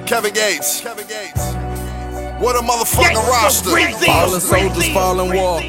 Kevin Gates. What a motherfucking roster. Fallen soldiers, fallen war.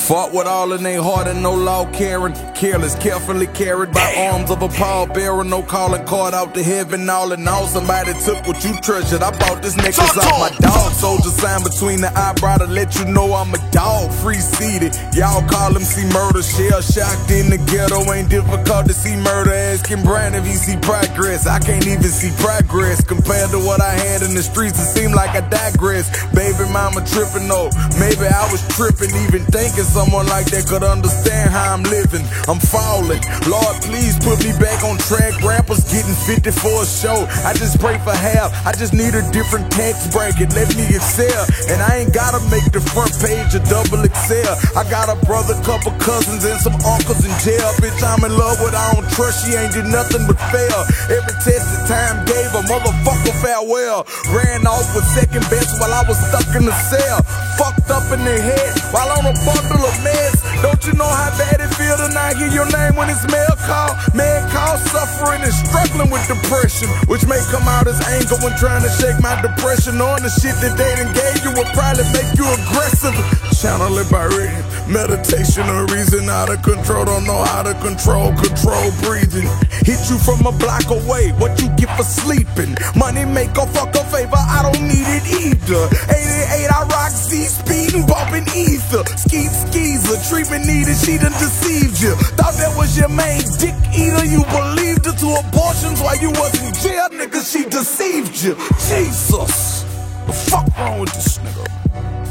Fought with all in their heart and no law caring. Careless, carefully carried by arms of a pallbearer. No calling card out to heaven. All in all, somebody took what you treasured. I bought this necklace off my dog. Soldier sign between the eyebrow to let you know I'm a dog. Free seated, y'all call him see murder. Shell shocked in the ghetto. Ain't difficult to see murder. Asking Brian if he see progress. I can't even see progress compared to what I had in the streets. It seemed like I digress. Baby mama tripping though. Maybe I was tripping, even thinking someone like that could understand how I'm living. I'm falling. Lord, please put me back on track. Rappers getting 50 for a show. I just pray for half. I just need a different tax bracket. Let me excel. And I ain't gotta make the front page a double XL. I got a brother, couple cousins, and some uncles in jail. Bitch, I'm in love with I don't trust. She ain't did nothing but fail. Every test that time gave a motherfucker farewell. Ran off with second best while I was stuck in the cell. Fucked up in the head while on a bundle of meds. Don't you know how bad it feel to not hear your name when it's mail call? Man call suffering and struggling with depression, which may come out as anger when trying to shake my depression. On the shit that they done gave you will probably make you aggressive. Channel it by reading, meditation, a reason out of control. Don't know how to control breathing. Hit you from a block away, what you get for sleeping? Money make or fuck a favor, I don't need it either. 88 I rock Z, speeding, bumping ether. Skeezer, treatment needed, she done deceived you. Thought that was your main dick eater, you believed her to abortions while you was in jail, nigga, she deceived you. Jesus, the fuck wrong with this nigga?